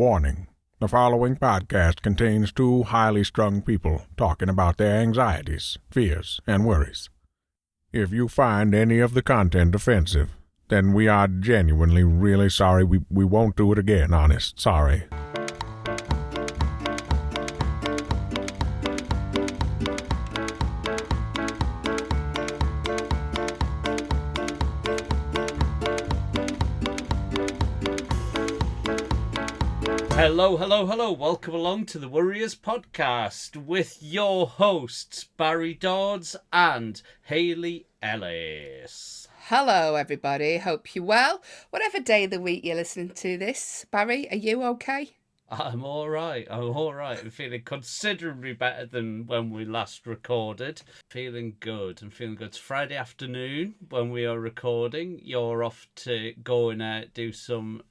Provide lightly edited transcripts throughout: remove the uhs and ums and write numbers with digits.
Warning: the following podcast contains two highly strung people talking about their anxieties, fears, and worries. If you find any of the content offensive, then we are genuinely really sorry. We won't do it again, honest. Sorry. Hello. Welcome along to the Warriors Podcast with your hosts, Barry Dodds and Hayley Ellis. Hello, everybody. Hope you're well. Whatever day of the week you're listening to this, Barry, are you okay? I'm all right. I'm feeling considerably better than when we last recorded. Feeling good. It's Friday afternoon when we are recording. You're off to go and do some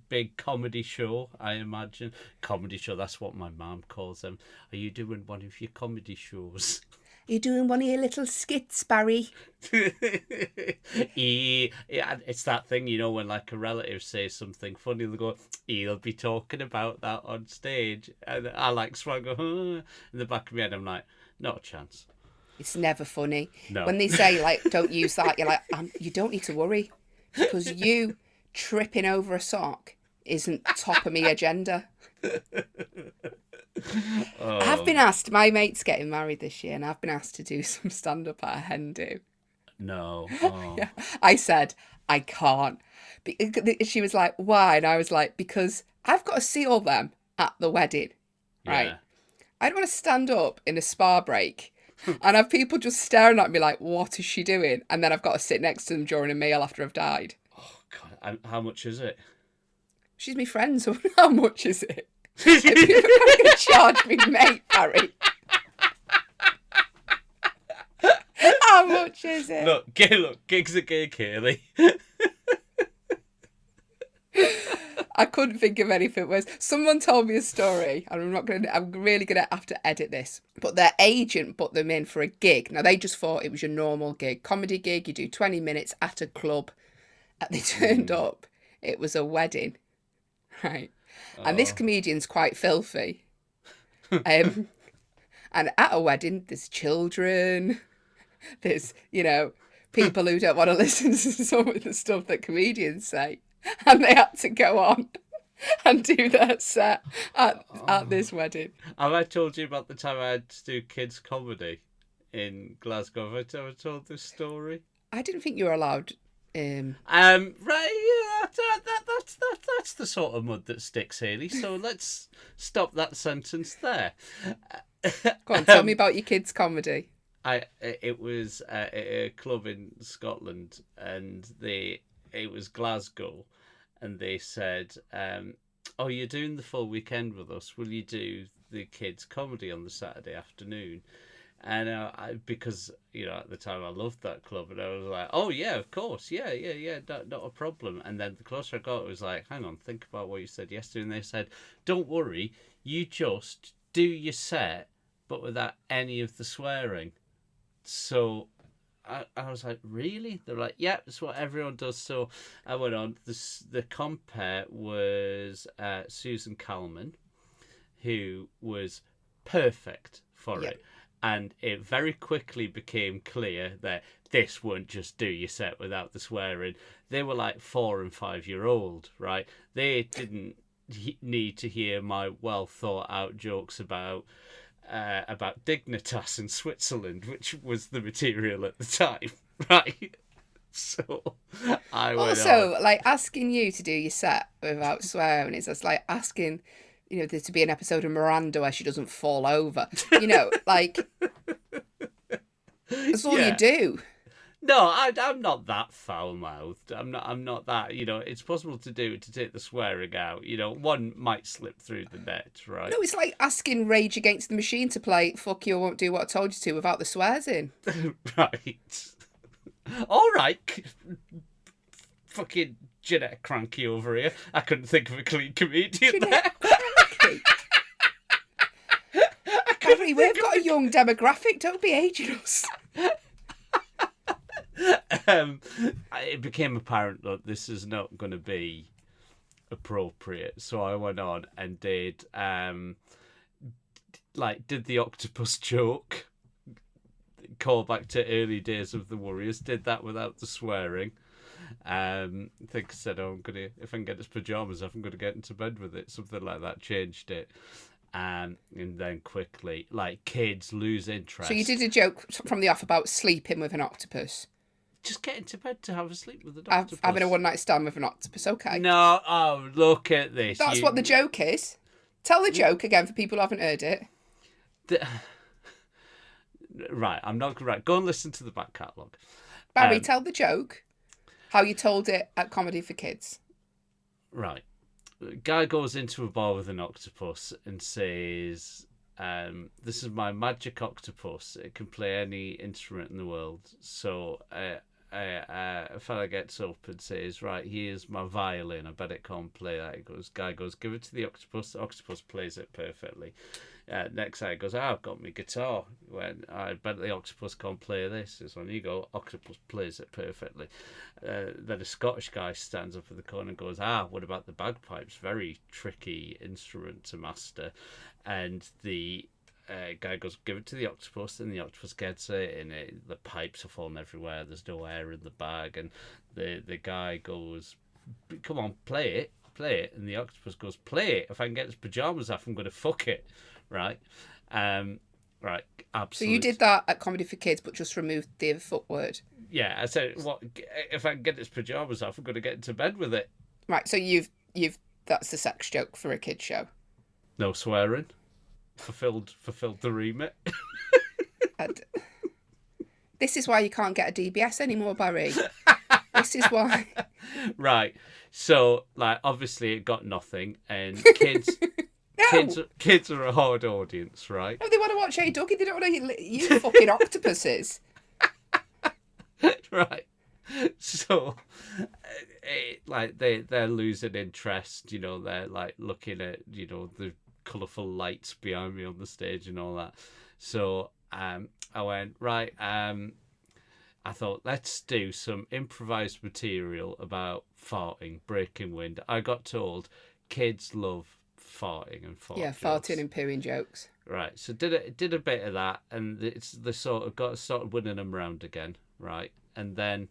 big comedy show, I imagine. Comedy show, that's what my mum calls them. Are you doing one of your comedy shows? Are you doing one of your little skits, Barry? Yeah, it's that thing, you know, when like a relative says something funny, they'll go, he'll be talking about that on stage. And I like swag go, in the back of my head, I'm like, not a chance. It's never funny. No. When they say, like, don't use that, you're like, you don't need to worry. Because you tripping over a sock isn't top of my agenda. I've been asked, my mate's getting married this year, and I've been asked to do some stand-up at a hen do. No. Yeah. I said, I can't. She was like, why? And I was like, because I've got to see all them at the wedding, right? Yeah. I don't want to stand up in a spa break and have people just staring at me like, what is she doing? And then I've got to sit next to them during a meal after I've died. Oh, God. How much is it? She's my friend, so how much is it? If you're going to charge me, mate, Harry. How much is it? Look, gig's a gig, Hayley. I couldn't think of anything worse. Someone told me a story, and I'm really gonna have to edit this. But their agent put them in for a gig. Now they just thought it was your normal gig, comedy gig. You do 20 minutes at a club. And they turned up. It was a wedding, right? And this comedian's quite filthy. And at a wedding, there's children. There's, people who don't want to listen to some of the stuff that comedians say. And they had to go on and do their set at this wedding. Have I told you about the time I had to do kids' comedy in Glasgow? Have I ever told this story? I didn't think you were allowed... Right, yeah, that's the sort of mud that sticks, Hayley. So let's stop that sentence there. Go on, tell me about your kids' comedy. It was a club in Scotland, and it was Glasgow, and they said, "Oh, you're doing the full weekend with us. Will you do the kids' comedy on the Saturday afternoon?" And because at the time I loved that club, and I was like, "Oh yeah, of course, yeah, not a problem." And then the closer I got, it was like, "Hang on, think about what you said yesterday." And they said, "Don't worry, you just do your set, but without any of the swearing." So I was like, really? They're like, yeah, that's what everyone does. So I went on. The compere was Susan Calman, who was perfect for it. And it very quickly became clear that this won't just do your set without the swearing. They were like 4 and 5 year old, right? They didn't need to hear my well thought out jokes about Dignitas in Switzerland, which was the material at the time, right? So I went also on. Like asking you to do your set without swearing is just like asking there to be an episode of Miranda where she doesn't fall over. Like that's all you do. No, I'm not that foul-mouthed. I'm not that. It's possible to take the swearing out. One might slip through the net, right? No, it's like asking Rage Against the Machine to play "Fuck You, I Won't Do What I Told You to" without the swears in. Right. All right. Fucking Jeanette Cranky over here. I couldn't think of a clean comedian there. Cranky. Barry, we've got a young demographic. Don't be aging us. It became apparent that this is not going to be appropriate. So I went on and did did the octopus joke, call back to early days of the Warriors, did that without the swearing. I think I said, "Oh, if I can get his pajamas off, I'm gonna get into bed with it," something like that. Changed it, and then quickly, like, kids lose interest. So you did a joke from the off about sleeping with an octopus. Just get into bed to have a sleep with an octopus. Having a one-night stand with an octopus. Okay. No, oh, look at this. That's what the joke is. Tell the joke again for people who haven't heard it. Right, I'm not right. Go and listen to the back catalogue. Barry, tell the joke. How you told it at Comedy for Kids. Right. The guy goes into a bar with an octopus and says, "This is my magic octopus. It can play any instrument in the world." So a fella gets up and says, "Right, here's my violin. I bet it can't play that." Guy goes, "Give it to the octopus." The octopus plays it perfectly. Next guy goes, "I've got my guitar." I bet the octopus can't play this. It's on you go. Octopus plays it perfectly. Then a Scottish guy stands up in the corner and goes, "What about the bagpipes? Very tricky instrument to master." And the guy goes, "Give it to the octopus," and the octopus gets it, and the pipes are falling everywhere. There's no air in the bag, and the guy goes, "Come on, play it. And the octopus goes, "Play it. If I can get his pajamas off, I'm going to fuck it." Right? Right, absolutely. So you did that at Comedy for Kids, but just removed the foot word. Yeah, I said, "What if I can get his pajamas off? I'm going to get into bed with it." Right, so you've that's the sex joke for a kids show. No swearing. Fulfilled the remit. This is why you can't get a DBS anymore, Barry. This is why. Right. So, like, obviously it got nothing, and kids. No. Kids are a hard audience, right? No, they want to watch Hey Dougie. They don't want to you fucking octopuses. Right. So, they're losing interest. You know, they're like looking at the colourful lights behind me on the stage and all that. So I went, right. I thought, let's do some improvised material about farting, breaking wind. I got told kids love farting and fart jokes. Farting and pooing jokes. Right, so did a bit of that, and they started winning them round again, right? And then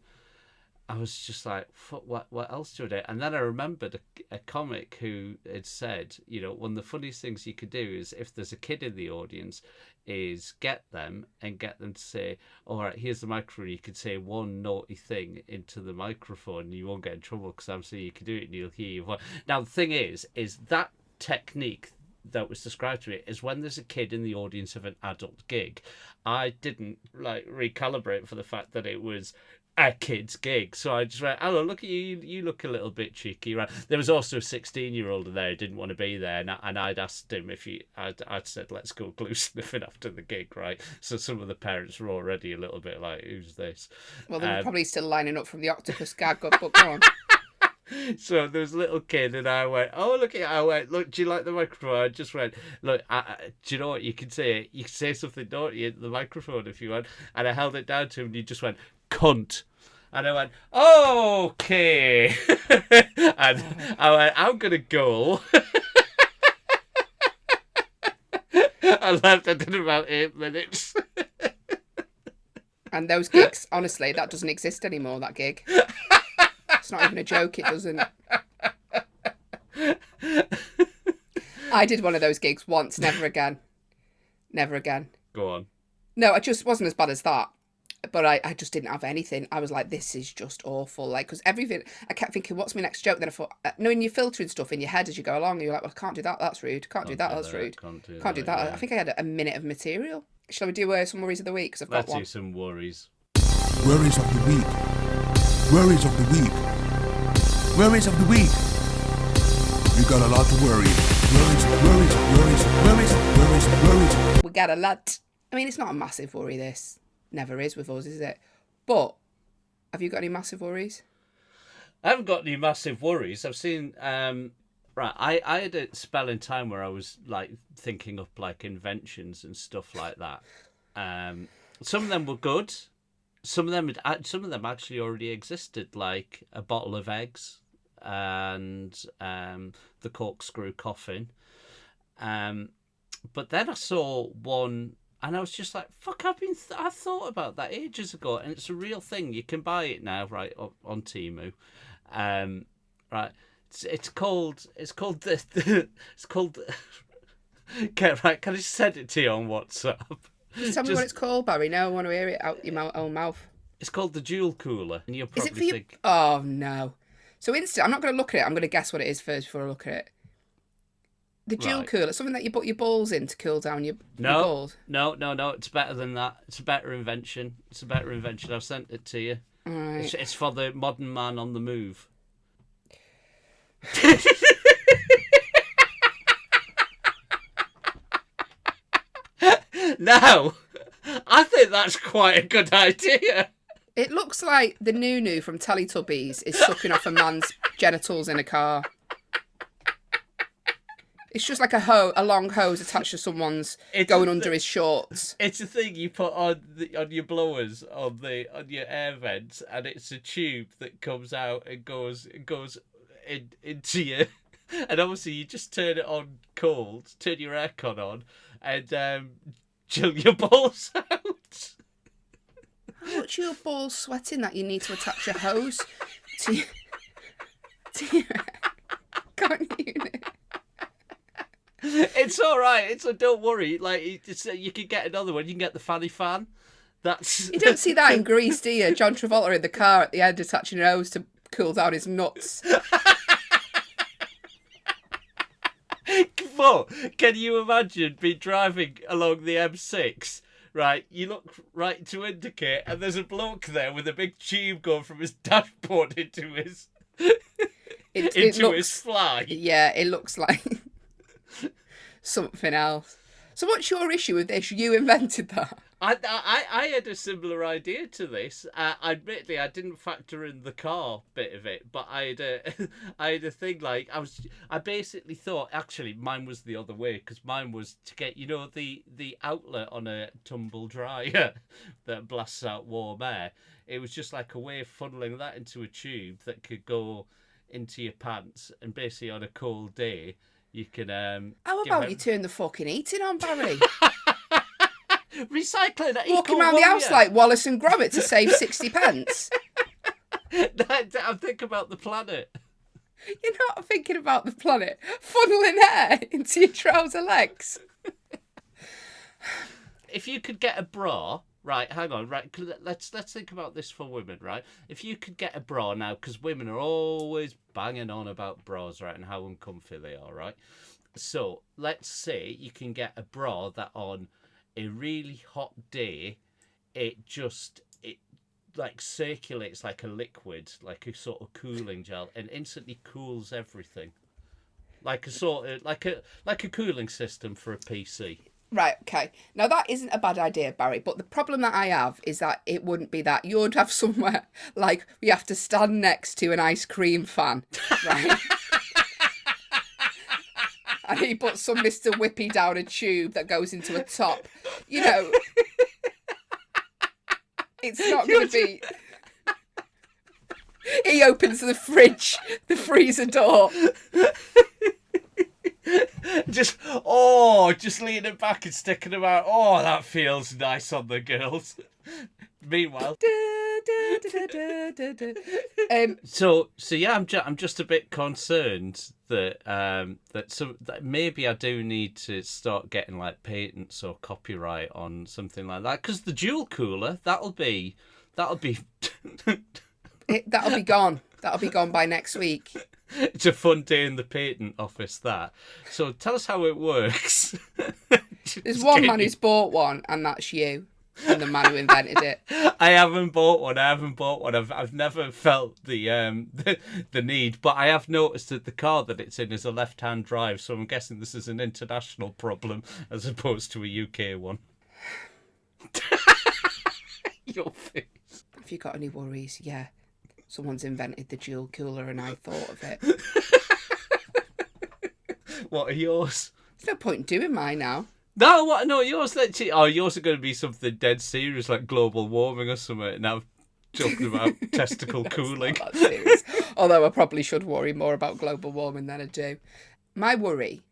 I was just like, what else do I do? And then I remembered a comic who had said, one of the funniest things you could do is, if there's a kid in the audience, is get them to say, "All right, here's the microphone. You could say one naughty thing into the microphone, and you won't get in trouble because I'm saying you can do it, and you'll hear your voice." Now the thing is that technique that was described to me is when there's a kid in the audience of an adult gig. I didn't recalibrate for the fact that it was a kid's gig, so I just went, "Hello, look at you. You look a little bit cheeky." Right? There was also a 16-year-old in there who didn't want to be there, and I'd asked him if I'd said, "Let's go glue sniffing after the gig," right? So some of the parents were already a little bit like, "Who's this?" Well, they were probably still lining up from the octopus gag, but go on. So there was a little kid, and I went, "Look, do you like the microphone?" I just went, "Look, do you know what you can say? You can say something naughty into the microphone if you want." And I held it down to him, and he just went, "Cunt." And I went, "Okay." And I went, "I'm going to go." I left. I did about 8 minutes. And those gigs, honestly, that doesn't exist anymore, that gig. It's not even a joke, it doesn't. I did one of those gigs once, never again. Never again. Go on. No, it just wasn't as bad as that. But I just didn't have anything. I was like, this is just awful. Because everything, I kept thinking, what's my next joke? Then I thought, knowing you're filtering stuff in your head as you go along, you're like, well, I can't do that, that's rude. Can't do that, that's rude. Can't do that. Yeah. I think I had a minute of material. Shall we do some worries of the week? Because I've got Let's one. do some worries. Worries of the week. Worries of the week. Worries of the week. You got a lot to worry. Worries. We got a lot. I mean, it's not a massive worry, this. Never is with us, is it? But have you got any massive worries? I haven't got any massive worries. I've seen... Right, I had a spell in time where I was thinking up inventions and stuff like that. Some of them were good. Some of them actually already existed, like a bottle of eggs. and the corkscrew coffin. But then I saw one, and I was just like, "Fuck!" I thought about that ages ago, and it's a real thing. You can buy it now, right, on Temu, right. It's called it's called. Okay, right. Can I just send it to you on WhatsApp? Just tell me what it's called, Barry. No, I want to hear it out your own mouth. It's called the Jewel Cooler, and you'll Is probably it for you? think, Oh no. So I'm not going to look at it. I'm going to guess what it is first before I look at it. The Jewel Right. Cooler, something that you put your balls in to cool down your balls. No. It's better than that. It's a better invention. I've sent it to you. All right. It's for the modern man on the move. Now, I think that's quite a good idea. It looks like the Nunu from Teletubbies is sucking off a man's genitals in a car. It's just like a long hose attached to someone's going under his shorts. It's a thing you put on your blowers on your air vents, and it's a tube that comes out and goes into you. And obviously, you just turn it on cold, turn your aircon on, and chill your balls out. How much are your balls sweating that you need to attach a hose to your can't you? It's all right. Don't worry. Like you can get another one. You can get the fanny fan. That's You don't see that in Greece, do you? John Travolta in the car at the end attaching a hose to cool down his nuts. But can you imagine being driving along the M6? Right, you look right to indicate, and there's a bloke there with a big tube going from his dashboard into his his fly. Yeah, it looks like something else. So what's your issue with this? You invented that. I had a similar idea to this. Admittedly, I didn't factor in the car bit of it, but I had a thing like I basically thought actually mine was the other way, because mine was to get the outlet on a tumble dryer that blasts out warm air. It was just like a way of funneling that into a tube that could go into your pants, and basically on a cold day you can. How about you turn the fucking heating on, Barry? Recycling. Walking around the house like Wallace and Gromit to save 60 pence. I think about the planet. You're not thinking about the planet. Funneling air into your trouser legs. If you could get a bra, right? Hang on, right? Let's think about this for women, right? If you could get a bra now, because women are always banging on about bras, right, and how uncomfy they are, right? So let's say you can get a bra that on a really hot day, it like circulates like a liquid, like a sort of cooling gel, and instantly cools everything, like a sort of like a cooling system for a PC. Right, okay. Now that isn't a bad idea, Barry, but the problem that I have is that it wouldn't be that. You'd have somewhere like we have to stand next to an ice cream fan, right? And he puts some Mr. Whippy down a tube that goes into a top. You know, it's not going to be... He opens the freezer door. Just leaning back and sticking them out. Oh, that feels nice on the girls. Meanwhile, so yeah, I'm just a bit concerned that that maybe I do need to start getting like patents or copyright on something like that, because the Jewel Cooler that'll be that'll be gone. That'll be gone by next week. It's a fun day in the patent office, that. So tell us how it works. There's one man who's bought one, and that's you. And the man who invented it. I haven't bought one. I've never felt the need, but I have noticed that the car that it's in is a left-hand drive, so I'm guessing this is an international problem as opposed to a UK one. Your face. Have you got any worries? Yeah. Someone's invented the Jewel Cooler and I thought of it. What are yours? There's no point in doing mine now. No, what? No, yours. Yours are going to be something dead serious, like global warming or something. Now talking about testicle cooling. It's not that serious. Although I probably should worry more about global warming than I do. My worry,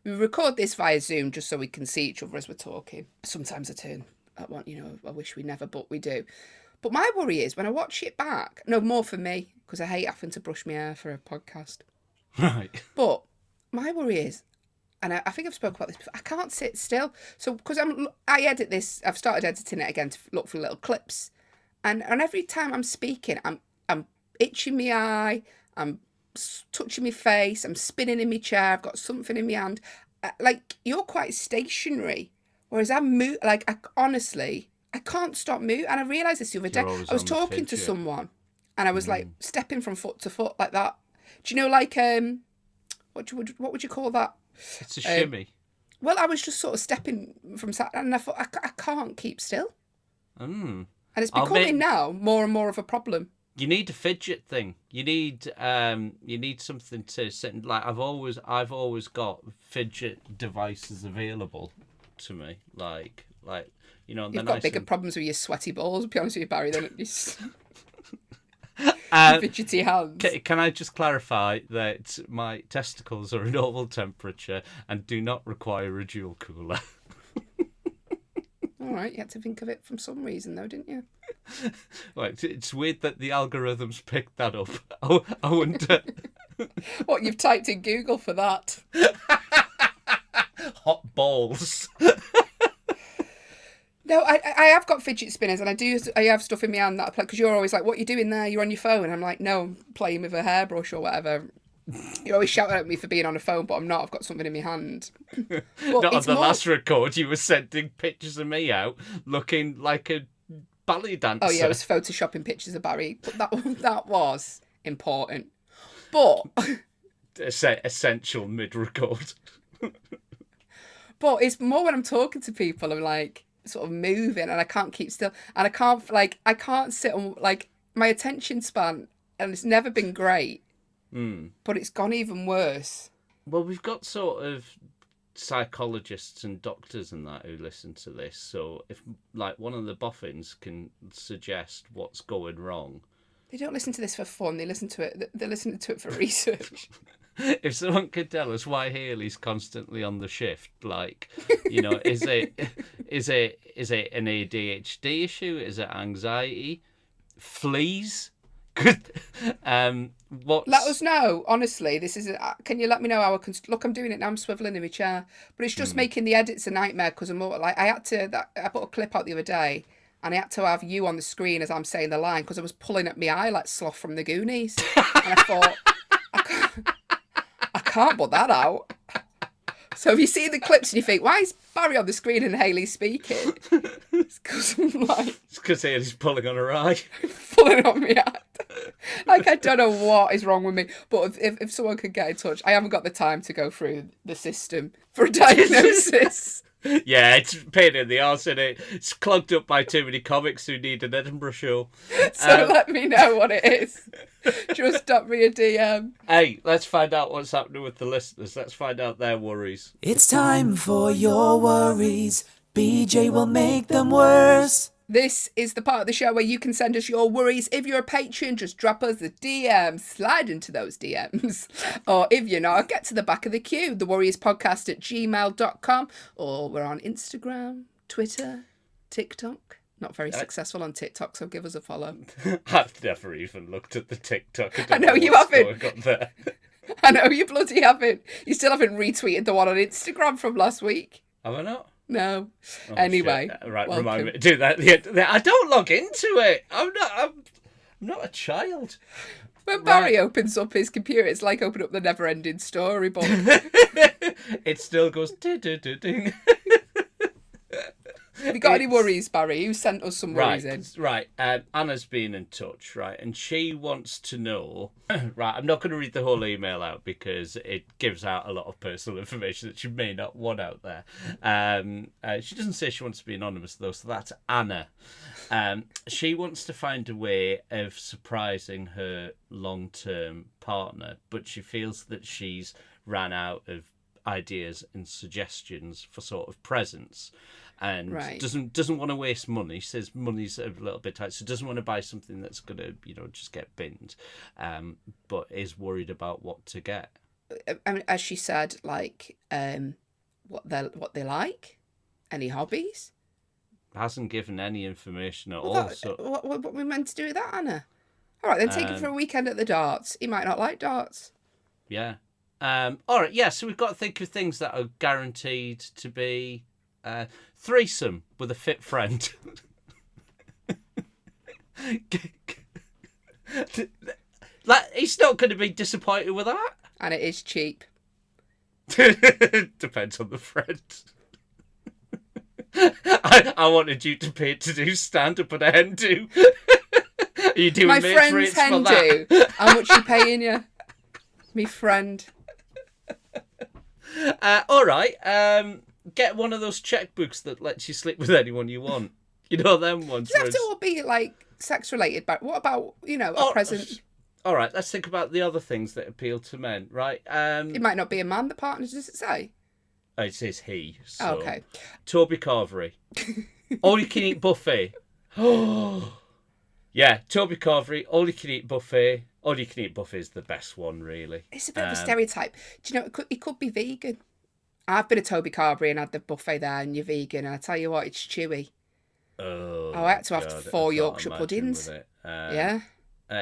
we record this via Zoom just so we can see each other as we're talking. Sometimes I wish we never, but we do. But my worry is when I watch it back, no, more for me, because I hate having to brush my hair for a podcast. Right. But my worry is, and I think I've spoken about this before, I can't sit still. So, because I edit this, I've started editing it again to look for little clips. And every time I'm speaking, I'm itching my eye, I'm touching my face, I'm spinning in my chair, I've got something in my hand. Like, you're quite stationary. Whereas honestly, I can't stop moving. And I realised this the other day. I was talking to someone and I was like stepping from foot to foot like that. Do you know, like, what would you call that? It's a shimmy. Well, I was just sort of stepping from side and I thought, I can't keep still. And it's becoming now more and more of a problem. You need a fidget thing. You need something to sit in. Like I've always got fidget devices available to me. Like you know. You've got bigger problems with your sweaty balls. To be honest with you, Barry, than your fidgety hands. Can I just clarify that my testicles are a normal temperature and do not require a dual cooler? All right, you had to think of it from some reason, though, didn't you? Right, it's weird that the algorithms picked that up. I wonder. What, you've typed in Google for that? Hot balls. No, I have got fidget spinners, and I have stuff in my hand that I play, because you're always like, what are you doing there? You're on your phone. And I'm like, no, I'm playing with a hairbrush or whatever. You're always shouting at me for being on a phone, but I'm not. I've got something in my hand. Not on the last record, you were sending pictures of me out looking like a ballet dancer. Oh yeah, I was photoshopping pictures of Barry, but that was important. But essential mid-record. But it's more when I'm talking to people, I'm like sort of moving, and I can't keep still, and I can't sit on, like, my attention span, and it's never been great. But it's gone even worse. Well, we've got sort of psychologists and doctors and that who listen to this. So if, like, one of the boffins can suggest what's going wrong. They don't listen to this for fun. They listen to it. They're listening to it for research. If someone could tell us why Haley's constantly on the shift, like, you know, is it an ADHD issue? Is it anxiety? Fleas? Let us know, honestly. This is can you let me know how I can look? I'm doing it now. I'm swiveling in my chair, but it's just making the edits a nightmare, because I'm more like, I put a clip out the other day and I had to have you on the screen as I'm saying the line, because I was pulling at my eye like Sloth from the Goonies, and I thought, I can't put that out. So if you see the clips and you think, why is Barry on the screen and Haley speaking? It's because I'm like... It's because Haley's pulling on her eye. Pulling on me eye. Like, I don't know what is wrong with me. But if someone could get in touch, I haven't got the time to go through the system for a diagnosis. Yeah, it's a pain in the arse, isn't it? It's clogged up by too many comics who need an Edinburgh show. So let me know what it is. Just drop me a DM. Hey, let's find out what's happening with the listeners. Let's find out their worries. It's time for your worries. BJ will make them worse. This is the part of the show where you can send us your worries. If you're a patron, just drop us a DM. Slide into those DMs. Or if you're not, get to the back of the queue. thewarriorspodcast@gmail.com. Or we're on Instagram, Twitter, TikTok. Not very successful on TikTok, so give us a follow. I've never even looked at the TikTok. I know you haven't. I know you bloody haven't. You still haven't retweeted the one on Instagram from last week. Have I not? No. Oh, anyway. Shit. Right, welcome. Remind me to do that. I don't log into it. I'm not a child. When Barry opens up his computer, it's like opening up the never-ending story book. It still goes ding. Have you got any worries, Barry? You sent us some worries in. Right. Anna's been in touch, right? And she wants to know... Right, I'm not going to read the whole email out because it gives out a lot of personal information that she may not want out there. She doesn't say she wants to be anonymous, though, so that's Anna. She wants to find a way of surprising her long-term partner, but she feels that she's ran out of ideas and suggestions for sort of presents, and Right. doesn't want to waste money. Says money's a little bit tight, so doesn't want to buy something that's gonna just get binned, but is worried about what to get. I mean, as she said, like, what they like, any hobbies. Hasn't given any information at Well, all. So what we meant to do with that, Anna? All right, then take him for a weekend at the darts. He might not like darts. yeah. All right. Yeah. So we've got to think of things that are guaranteed to be threesome with a fit friend. Like, he's not going to be disappointed with that. And it is cheap. Depends on the friend. I wanted you to pay to do stand up at a hen do. Are you doing My mates friend's rates for hen that? do. How much you paying you? Me friend. All right. Get one of those checkbooks that lets you sleep with anyone you want. You know them ones. Does it have where to it's- all be like sex related? But what about a present? All right. Let's think about the other things that appeal to men. Right. It might not be a man. The partner, does it say? It says he. So. Oh, okay. Toby Carvery. All you can eat buffet. Yeah, Toby Carvery. All you can eat buffet. All you can eat buffet is the best one, really. It's a bit of a stereotype. Do you know it could be vegan? I've been to Toby Carvery and had the buffet there, and you're vegan, and I tell you what, it's chewy. Oh, I had to have God, 4 I can't Yorkshire imagine puddings. with it. Yeah.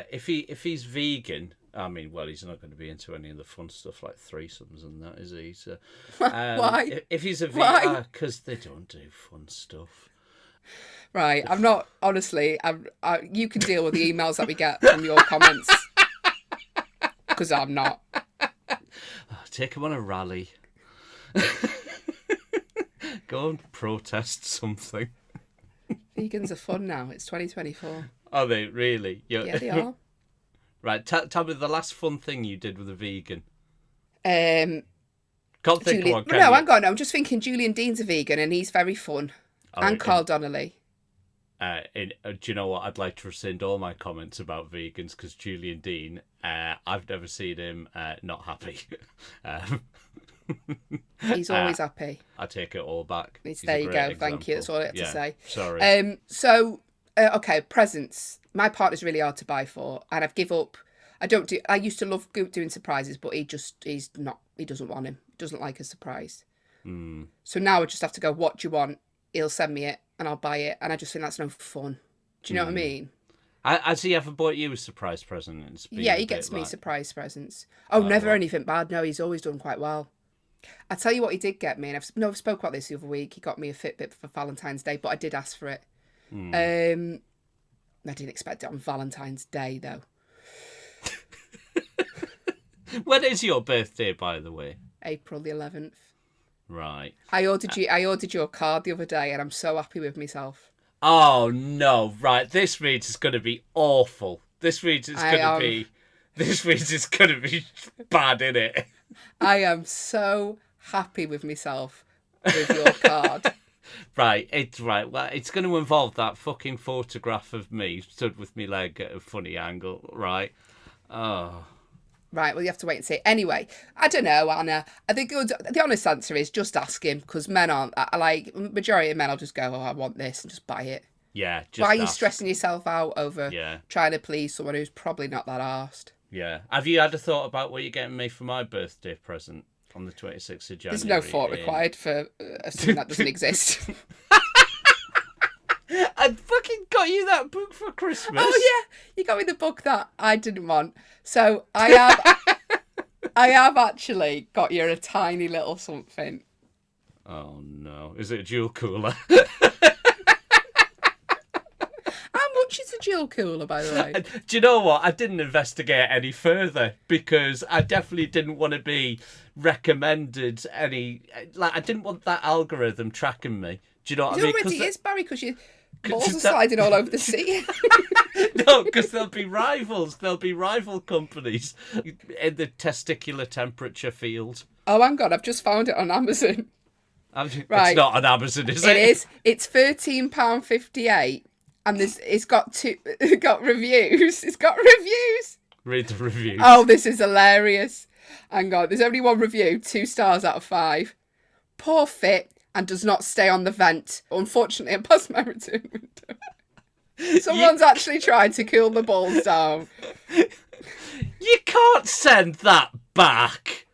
If he's vegan, I mean, well, he's not going to be into any of the fun stuff like threesomes and that, is he? So, Why? If he's a Why? vegan, because they don't do fun stuff. Right. I'm not, honestly, you can deal with the emails that we get from your comments. Because I'm not. Take him on a rally. Go and protest something. Vegans are fun now. It's 2024. Are they really? Yeah, they are. Right. Tell me the last fun thing you did with a vegan. Um, Can't think Julian, of one. Can no, you? hang on. I'm just thinking Julian Dean's a vegan and he's very fun. Oh, And Carl Donnelly. Do you know what? I'd like to rescind all my comments about vegans because Julian Dean, I've never seen him not happy. He's always happy. I take it all back. He's There a you great go. Thank you. That's all I had to Yeah, say. Sorry. Okay, presents. My partner's really hard to buy for, and I've give up. I used to love doing surprises, but he doesn't want him. He doesn't like a surprise. So now I just have to go, what do you want? He'll send me it and I'll buy it. And I just think that's no fun. Do you know what I mean? Has he ever bought you a surprise present? It's been Yeah, a he bit gets me like- surprise presents. Oh, never what? anything bad. No, he's always done quite well. I tell you what he did get me, and I've spoke about this the other week. He got me a Fitbit for Valentine's Day, but I did ask for it. I didn't expect it on Valentine's Day, though. When is your birthday, by the way? April the 11th. Right. I ordered your card the other day, and I'm so happy with myself. Oh no! Right, this means it's going to be awful. This means it's going to be. This means it's going to be bad, innit? I am so happy with myself with your card. Right. Well, it's going to involve that fucking photograph of me stood with my leg at a funny angle. Right. Oh. Right, well, you have to wait and see. Anyway, I don't know, Anna. I think the honest answer is just ask him, because men aren't, majority of men will just go, oh, I want this, and just buy it. Yeah. Just Why are you ask. stressing yourself out over Yeah. trying to please someone who's probably not that arsed? Yeah. Have you had a thought about what you're getting me for my birthday present on the 26th of January? There's no thought required for something that doesn't exist. I fucking got you that book for Christmas. Oh yeah, you got me the book that I didn't want. So I have actually got you a tiny little something. Oh no. Is it a jewel cooler? How much is a jewel cooler, by the way? Do you know what? I didn't investigate any further because I definitely didn't want to be recommended any. Like, I didn't want that algorithm tracking me. Do you know what It I mean? already 'Cause is, Barry, because your balls are that- sliding all over the seat. No, because there'll be rivals. There'll be rival companies in the testicular temperature field. Oh, hang on, I've just found it on Amazon. It's Right. not on Amazon, is it? It is. It's £13.58, and it's got reviews. It's got reviews. Read the reviews. Oh, this is hilarious. Hang on, there's only one review, 2 stars out of 5. Poor fit and does not stay on the vent. Unfortunately, I passed my return window. Someone's actually tried to cool the balls down. You can't send that back.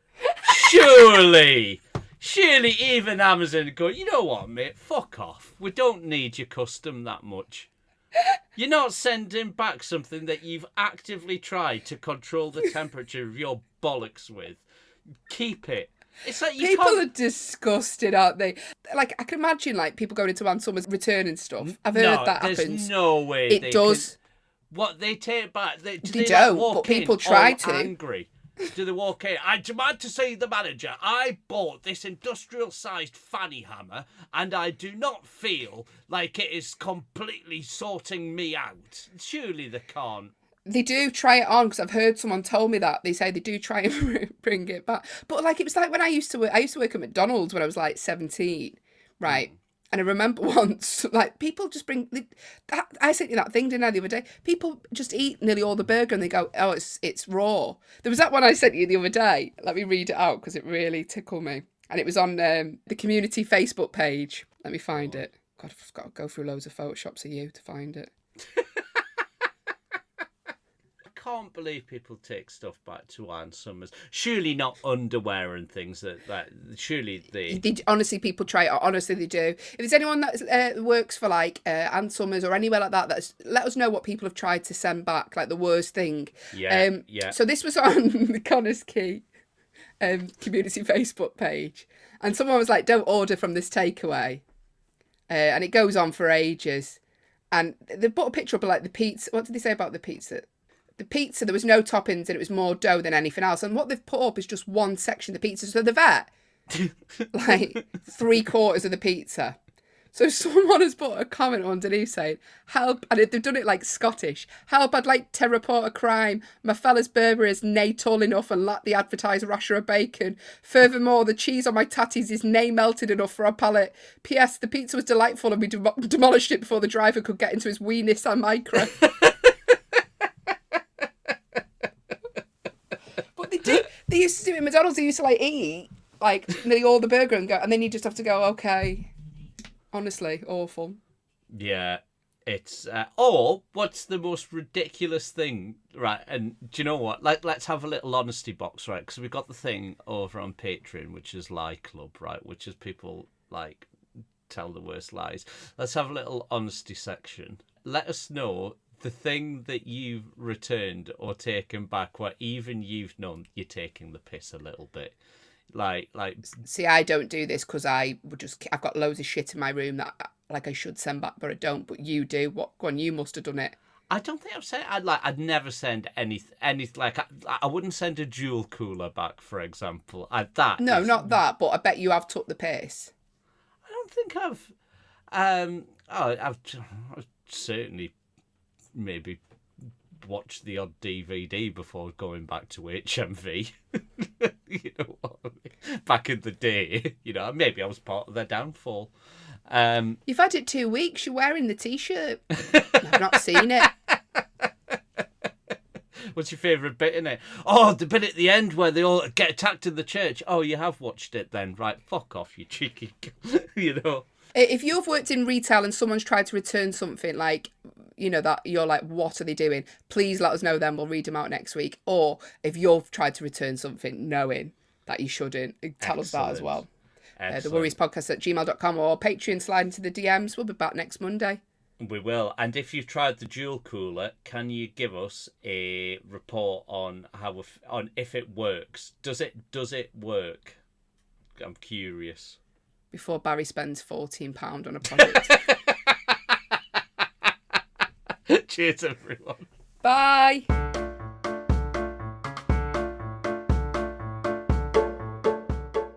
Surely even Amazon go, you know what, mate, fuck off. We don't need your custom that much. You're not sending back something that you've actively tried to control the temperature of your bollocks with. Keep it. It's like you People can't... are disgusted, aren't they? Like, I can imagine, like, people going into Ann Summers returning stuff. I've heard that happens. There's no way it does. What, they take back... They like, don't, walk but people in try all to. Angry? Do they walk in? I demand to see the manager. I bought this industrial-sized fanny hammer, and I do not feel like it is completely sorting me out. Surely they can't. They do try it on, because I've heard someone told me that. They say they do try and bring it back. But, like, it was like when I used to work at McDonald's when I was, like, 17, right? And I remember once, like, people just bring... I sent you that thing, didn't I, the other day? People just eat nearly all the burger and they go, oh, it's raw. There was that one I sent you the other day. Let me read it out because it really tickled me. And it was on the community Facebook page. Let me find it. God, I've got to go through loads of Photoshops of you to find it. I can't believe people take stuff back to Ann Summers. Surely not underwear and things that surely they... Honestly, people try it. Honestly, they do. If there's anyone that works for like Ann Summers or anywhere like that, let us know what people have tried to send back, like the worst thing. Yeah. So this was on the Connors Quay community Facebook page, and someone was like, "Don't order from this takeaway," and it goes on for ages. And they put a picture up of like the pizza. What did they say about the pizza? The pizza, there was no toppings and it was more dough than anything else. And what they've put up is just one section of the pizza. So they've ate like 3/4 of the pizza. So someone has put a comment underneath saying, help, and they've done it like Scottish. Help, I'd like to report a crime. My fella's Burberry is nae tall enough and lack the advertised rasher of bacon. Furthermore, the cheese on my tatties is nae melted enough for a palate. P.S. The pizza was delightful and we demolished it before the driver could get into his wee Nissan Micra. They used to do it in McDonald's. They used to like eat like nearly all the burger and go, and then you just have to go, okay. Honestly, awful. Yeah, it's or what's the most ridiculous thing, right? And do you know what? Like, let's have a little honesty box, right? Because we've got the thing over on Patreon, which is Lie Club, right? Which is people like tell the worst lies. Let's have a little honesty section. Let us know the thing that you've returned or taken back where even you've known you're taking the piss a little bit. Like. See, I don't do this because I've got loads of shit in my room that like I should send back, but I don't. But you do. What? Go on, you must have done it. I don't think I've said. I'd never send any like. I wouldn't send a jewel cooler back, for example. Not that. But I bet you have took the piss. I don't think I've. I've certainly maybe watched the odd DVD before going back to HMV. You know what I mean? Back in the day, you know, maybe I was part of their downfall. You've had it 2 weeks. You're wearing the T-shirt. I've not seen it. What's your favourite bit in it? Oh, the bit at the end where they all get attacked in the church. Oh, you have watched it then, right? Fuck off, you cheeky, you know. If you've worked in retail and someone's tried to return something like, you know, that you're like, what are they doing? Please let us know then. We'll read them out next week. Or if you've tried to return something knowing that you shouldn't, tell us that as well. The Worries Podcast at gmail.com or Patreon, slide into the DMs. We'll be back next Monday. We will. And if you've tried the jewel cooler, can you give us a report on if it works? Does it work? I'm curious. Before Barry spends £14 on a product. Cheers, everyone. Bye.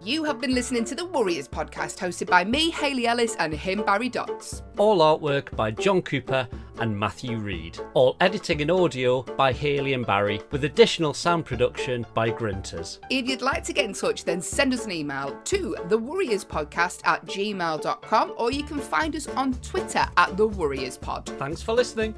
You have been listening to the Warriors Podcast, hosted by me, Hayley Ellis, and him, Barry Dodds. All artwork by John Cooper and Matthew Reed. All editing and audio by Hayley and Barry, with additional sound production by Grinters. If you'd like to get in touch, then send us an email to thewarriorspodcast@gmail.com, or you can find us on Twitter @thewarriorspod. Thanks for listening.